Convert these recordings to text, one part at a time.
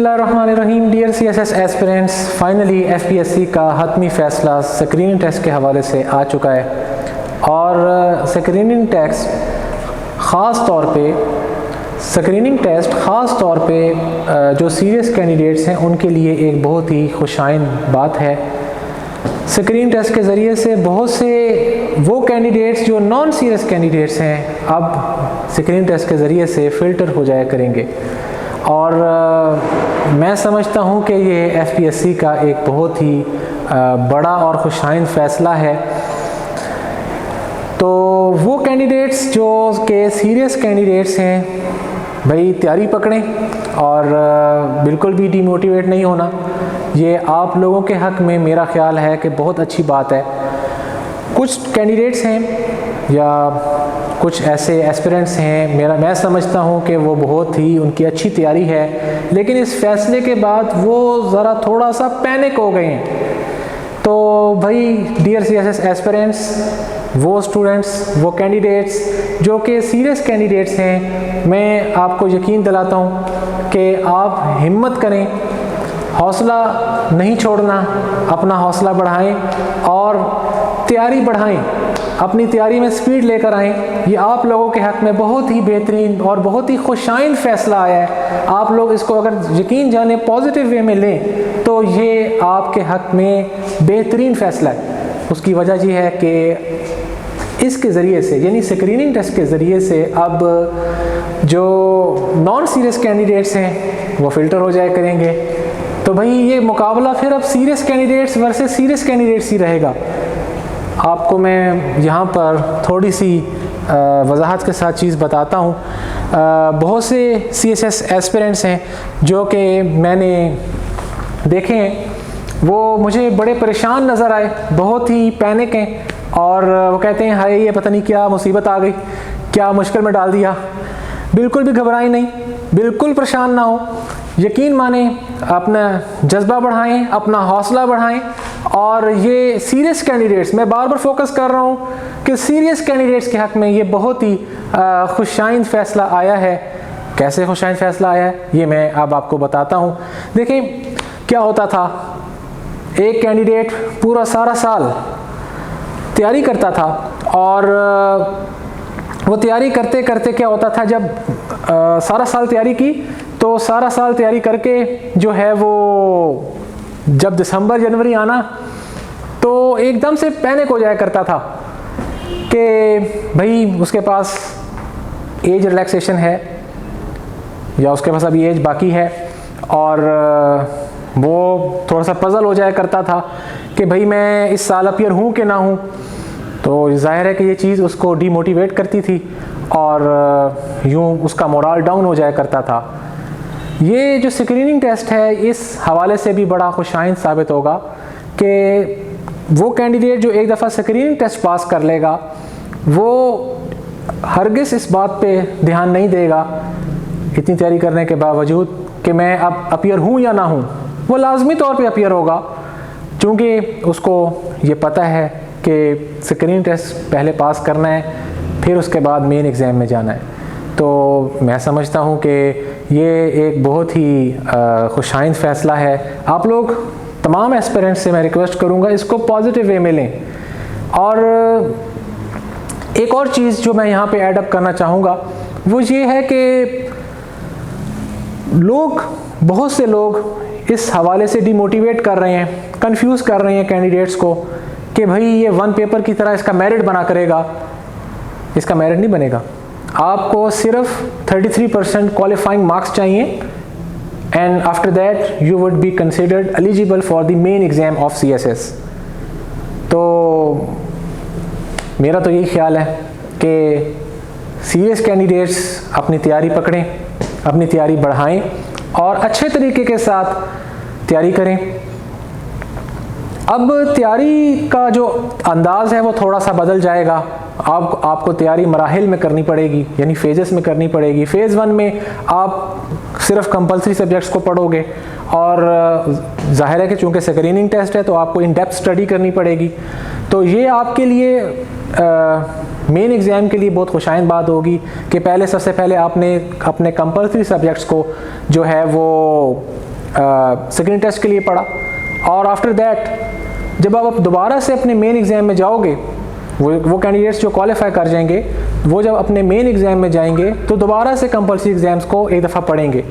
बिस्मिल्लाहिर्रहमानिर्रहीम। Dear CSS aspirants, finally FPSC का हतमी फ़ैसला स्क्रीनिंग टेस्ट के हवाले से आ चुका है और स्क्रीनिंग टेस्ट ख़ास तौर पे जो सीरियस कैंडिडेट्स हैं उनके लिए एक बहुत ही खुशाइन बात है। स्क्रीनिंग टेस्ट के ज़रिए से बहुत से वो कैंडिडेट्स जो नॉन सीरियस कैंडिडेट्स हैं अब स्क्रीनिंग टेस्ट के ज़रिए से फ़िल्टर हो जाया करेंगे और मैं समझता हूँ कि ये FPSC का एक बहुत ही बड़ा और खुशाइन फ़ैसला है। तो वो कैंडिडेट्स जो के सीरियस कैंडिडेट्स हैं भाई तैयारी पकड़ें और बिल्कुल भी डीमोटिवेट नहीं होना। ये आप लोगों के हक़ में मेरा ख़्याल है कि बहुत अच्छी बात है। कुछ कैंडिडेट्स हैं या कुछ ऐसे एस्पिरेंट्स हैं मैं समझता हूँ कि वो बहुत ही उनकी अच्छी तैयारी है, लेकिन इस फ़ैसले के बाद वो ज़रा थोड़ा सा पैनिक हो गए हैं। तो भाई डियर CSS एस्पिरेंट्स, वो स्टूडेंट्स, वो कैंडिडेट्स जो कि सीरियस कैंडिडेट्स हैं, मैं आपको यकीन दिलाता हूँ कि आप हिम्मत करें, हौसला नहीं छोड़ना, अपना हौसला बढ़ाएं और तैयारी बढ़ाएं, अपनी तैयारी में स्पीड लेकर आएँ। ये आप लोगों के हक़ में बहुत ही बेहतरीन और बहुत ही खुशाइन फ़ैसला आया है। आप लोग इसको अगर यकीन जाने पॉजिटिव वे में लें तो ये आपके हक़ में बेहतरीन फ़ैसला है। उसकी वजह ये है कि इसके ज़रिए से यानी स्क्रीनिंग टेस्ट के ज़रिए से अब जो नॉन सीरियस कैंडिडेट्स हैं वो फ़िल्टर हो जाया करेंगे। तो भाई ये मुकाबला फिर अब serious candidates versus serious candidates ही रहेगा। आपको मैं यहाँ पर थोड़ी सी वजाहत के साथ चीज़ बताता हूँ। बहुत से CSS एस्पिरेंट्स हैं जो कि मैंने देखे हैं, वो मुझे बड़े परेशान नज़र आए, बहुत ही पैनिक हैं और वो कहते हैं हाय ये पता नहीं क्या मुसीबत आ गई, क्या मुश्किल में डाल दिया। बिल्कुल भी घबराएं नहीं, बिल्कुल परेशान ना हो, यकीन माने, अपना जज्बा बढ़ाएं, अपना हौसला बढ़ाएं। और ये सीरियस कैंडिडेट्स, मैं बार बार फोकस कर रहा हूँ कि सीरियस कैंडिडेट्स के हक़ में ये बहुत ही खुशाइन फ़ैसला आया है। कैसे खुशाइन फ़ैसला आया है ये मैं अब आपको बताता हूँ। देखिए क्या होता था, एक कैंडिडेट पूरा सारा साल तैयारी करता था और वो तैयारी करते करते क्या होता था, जब सारा साल तैयारी की तो सारा साल तैयारी करके जो है वो जब दिसंबर जनवरी आना तो एकदम से पैनिक हो जाया करता था कि भाई उसके पास एज रिलैक्सेशन है या उसके पास अभी एज बाकी है, और वो थोड़ा सा पज़ल हो जाया करता था कि भाई मैं इस साल अपीयर हूँ कि ना हूँ। तो ज़ाहिर है कि ये चीज़ उसको डीमोटिवेट करती थी और यूँ उसका मोराल डाउन हो जाया करता था। ये जो स्क्रीनिंग टेस्ट है इस हवाले से भी बड़ा खुशाइन साबित होगा कि वो कैंडिडेट जो एक दफ़ा स्क्रीनिंग टेस्ट पास कर लेगा वो हरगिज़ इस बात पे ध्यान नहीं देगा इतनी तैयारी करने के बावजूद कि मैं अब अपीयर हूँ या ना हूँ। वो लाजमी तौर पे अपीयर होगा, क्योंकि उसको ये पता है कि स्क्रीनिंग टेस्ट पहले पास करना है, फिर उसके बाद मेन एग्ज़ाम में जाना है। तो मैं समझता हूँ कि ये एक बहुत ही खुशाइन फ़ैसला है। आप लोग तमाम एस्पिरेंट्स से मैं रिक्वेस्ट करूँगा इसको पॉजिटिव वे में लें। और एक और चीज़ जो मैं यहाँ पे ऐड अप करना चाहूँगा वो ये है कि बहुत से लोग इस हवाले से डिमोटिवेट कर रहे हैं, कंफ्यूज कर रहे हैं कैंडिडेट्स को कि भाई ये वन पेपर की तरह इसका मेरिट बना करेगा। इसका मेरिट नहीं बनेगा, आपको सिर्फ 33% क्वालिफाइंग मार्क्स चाहिए and after that you would be considered eligible for the main exam of CSS। तो मेरा तो यही ख्याल है कि सीरियस कैंडिडेट्स अपनी तैयारी पकड़ें, अपनी तैयारी बढ़ाएं और अच्छे तरीके के साथ तैयारी करें। अब तैयारी का जो अंदाज़ है वो थोड़ा सा बदल जाएगा। आपको तैयारी मराहिल में करनी पड़ेगी, यानी फेजेस में करनी पड़ेगी। फ़ेज़ 1 में आप सिर्फ कंपलसरी सब्जेक्ट्स को पढ़ोगे और ज़ाहिर है कि चूँकि स्क्रीनिंग टेस्ट है तो आपको इन डेप्थ स्टडी करनी पड़ेगी। तो ये आपके लिए मेन एग्ज़ाम के लिए बहुत खुशाइन बात होगी कि सबसे पहले आपने अपने कंपलसरी सब्जेक्ट्स को जो है वो स्क्रीनिंग टेस्ट के लिए पढ़ा, और आफ्टर दैट जब आप दोबारा से अपने मेन एग्ज़ाम में जाओगे, वो कैंडिडेट्स जो क्वालिफाई कर जाएंगे वो जब अपने मेन एग्ज़ाम में जाएंगे तो दोबारा से कंपलसरी एग्ज़ाम्स को एक दफ़ा पढ़ेंगे।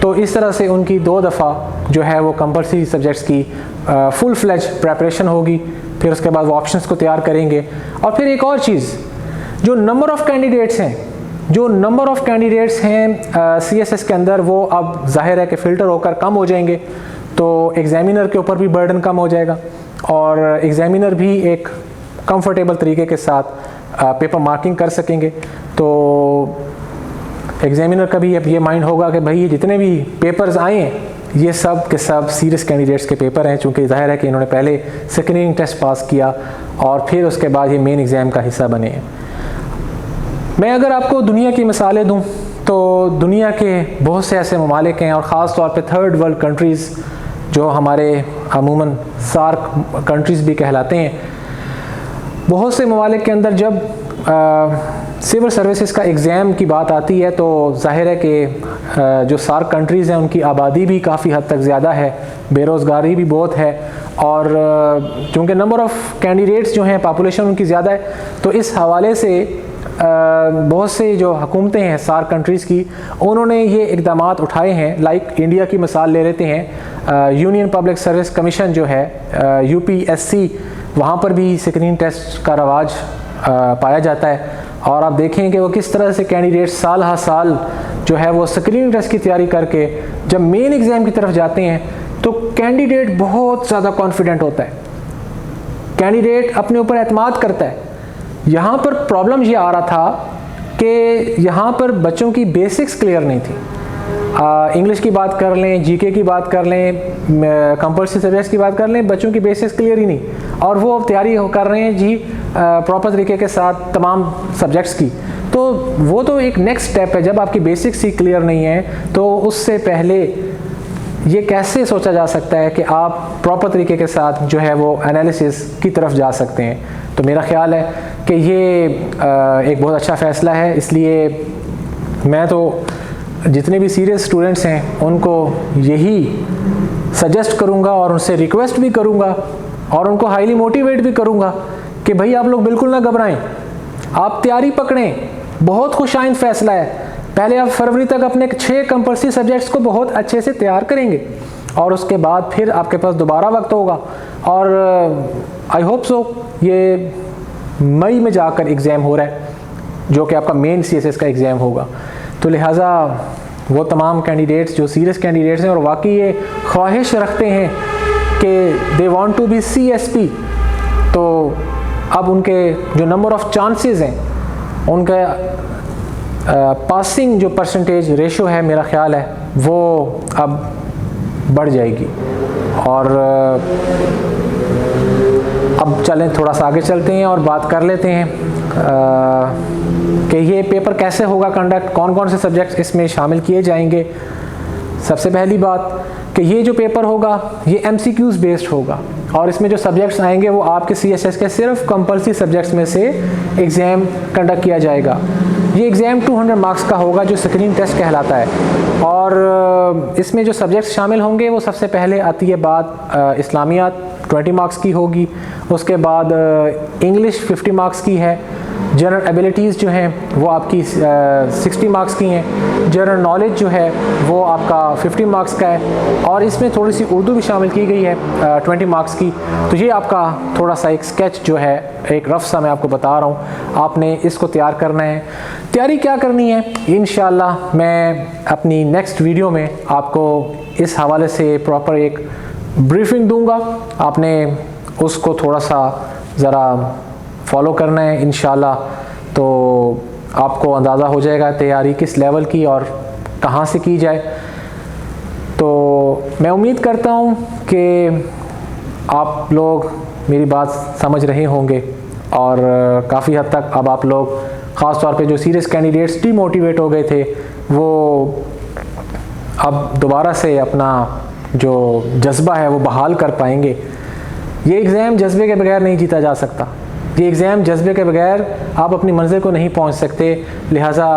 तो इस तरह से उनकी 2 दफ़ा जो है वो कंपलसरी सब्जेक्ट्स की फुल फ्लेज प्रेपरेशन होगी। फिर उसके बाद वो ऑप्शंस को तैयार करेंगे। और फिर एक और चीज़, जो नंबर ऑफ़ कैंडिडेट्स हैं CSS के अंदर, वो अब जाहिर है कि फ़िल्टर होकर कम हो जाएंगे, तो एग्ज़ामिनर के ऊपर भी बर्डन कम हो जाएगा और एग्ज़ामिनर भी एक कंफर्टेबल तरीके के साथ पेपर मार्किंग कर सकेंगे। तो एग्ज़ामिनर का भी अब ये माइंड होगा कि भाई ये जितने भी पेपर्स आए हैं ये सब के सब सीरियस कैंडिडेट्स के पेपर हैं, चूँकि ज़ाहिर है कि इन्होंने पहले स्क्रीनिंग टेस्ट पास किया और फिर उसके बाद ये मेन एग्ज़ाम का हिस्सा बने हैं। मैं अगर आपको दुनिया की मिसालें दूँ तो दुनिया के बहुत से ऐसे ममालिक हैं, और ख़ास तौर पे थर्ड वर्ल्ड कंट्रीज़ जो हमारे अमूमन सार्क कंट्रीज़ भी कहलाते हैं, बहुत से ममालिक के अंदर जब सिविल सर्विसेज का एग्ज़ाम की बात आती है तो ज़ाहिर है कि जो सार्क कंट्रीज़ हैं उनकी आबादी भी काफ़ी हद तक ज़्यादा है, बेरोज़गारी भी बहुत है, और चूँकि नंबर ऑफ़ कैंडिडेट्स जो हैं पॉपुलेशन उनकी ज़्यादा है, तो इस हवाले से बहुत से जो हुकूमतें हैं सार्क कंट्रीज़ की, उन्होंने ये इक़दामात उठाए हैं। लाइक इंडिया की मिसाल ले लेते हैं, यूनियन पब्लिक सर्विस कमीशन जो है UPSC, वहाँ पर भी स्क्रीनिंग टेस्ट का रवाज पाया जाता है। और आप देखें कि वो किस तरह से कैंडिडेट साल हर साल जो है वो स्क्रीनिंग टेस्ट की तैयारी करके जब मेन एग्ज़ाम की तरफ जाते हैं तो कैंडिडेट बहुत ज़्यादा कॉन्फिडेंट होता है, कैंडिडेट अपने ऊपर एतमाद करता है। यहाँ पर प्रॉब्लम ये आ रहा था कि यहाँ पर बच्चों की बेसिक्स क्लियर नहीं थी। इंग्लिश की बात कर लें, GK की बात कर लें, कंपल्सरी सब्जेक्ट्स की बात कर लें, बच्चों की बेसिक्स क्लियर ही नहीं, और वो अब तैयारी कर रहे हैं जी प्रॉपर तरीके के साथ तमाम सब्जेक्ट्स की। तो वो तो एक नेक्स्ट स्टेप है, जब आपकी बेसिक्स ही क्लियर नहीं है तो उससे पहले ये कैसे सोचा जा सकता है कि आप प्रॉपर तरीके के साथ जो है वो एनालिसिस की तरफ जा सकते हैं। तो मेरा ख़्याल है कि ये एक बहुत अच्छा फ़ैसला है। इसलिए मैं तो जितने भी सीरियस स्टूडेंट्स हैं उनको यही सजेस्ट करूंगा और उनसे रिक्वेस्ट भी करूंगा और उनको हाईली मोटिवेट भी करूंगा कि भाई आप लोग बिल्कुल ना घबराएं, आप तैयारी पकड़ें। बहुत खुशाइंद फ़ैसला है। पहले आप फरवरी तक अपने 6 कंपल्सरी सब्जेक्ट्स को बहुत अच्छे से तैयार करेंगे और उसके बाद फिर आपके पास दोबारा वक्त होगा, और आई होप सो ये मई में जाकर एग्ज़ाम हो रहा है जो कि आपका मेन CSS का एग्ज़ाम होगा। तो लिहाजा वो तमाम कैंडिडेट्स जो सीरियस कैंडिडेट्स हैं और वाकई ये ख्वाहिश रखते हैं कि they want to be CSP, तो अब उनके जो नंबर ऑफ़ चांसेस हैं, उनका पासिंग जो परसेंटेज रेशो है, मेरा ख़्याल है वो अब बढ़ जाएगी। और अब चलें थोड़ा सा आगे चलते हैं और बात कर लेते हैं कि ये पेपर कैसे होगा कंडक्ट, कौन कौन से सब्जेक्ट्स इसमें शामिल किए जाएंगे। सबसे पहली बात कि ये जो पेपर होगा ये MCQs बेस्ड होगा, और इसमें जो सब्जेक्ट्स आएंगे वो आपके CSS के सिर्फ कंपल्सरी सब्जेक्ट्स में से एग्ज़ाम कंडक्ट किया जाएगा। ये एग्ज़ाम 200 मार्क्स का होगा जो स्क्रीनिंग टेस्ट कहलाता है। और इसमें जो सब्जेक्ट्स शामिल होंगे वो सबसे पहले आती है बात इस्लामियात 20 मार्क्स की होगी, उसके बाद इंग्लिश 50 मार्क्स की है, जनरल एबिलिटीज़ जो हैं वो आपकी 60 मार्क्स की हैं, जनरल नॉलेज जो है वो आपका 50 मार्क्स का है, और इसमें थोड़ी सी उर्दू भी शामिल की गई है 20 मार्क्स की। तो ये आपका थोड़ा सा एक स्केच जो है, एक रफ सा मैं आपको बता रहा हूँ, आपने इसको तैयार करना है। तैयारी क्या करनी है इंशाल्लाह मैं अपनी नेक्स्ट वीडियो में आपको इस हवाले से प्रॉपर एक ब्रीफिंग दूंगा, आपने उसको थोड़ा सा ज़रा फॉलो करना है इंशाल्लाह, तो आपको अंदाज़ा हो जाएगा तैयारी किस लेवल की और कहाँ से की जाए। तो मैं उम्मीद करता हूँ कि आप लोग मेरी बात समझ रहे होंगे, और काफ़ी हद तक अब आप लोग ख़ास तौर पे जो सीरियस कैंडिडेट्स डीमोटिवेट हो गए थे वो अब दोबारा से अपना जो जज्बा है वो बहाल कर पाएंगे। ये एग्ज़ाम जज्बे के बगैर नहीं जीता जा सकता, ये एग्ज़ाम जज्बे के बगैर आप अपनी मंजिल को नहीं पहुंच सकते। लिहाजा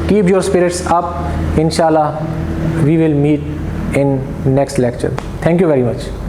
कीप योर स्पिरिट्स अप, इंशाल्लाह we will meet in next lecture. Thank you very much.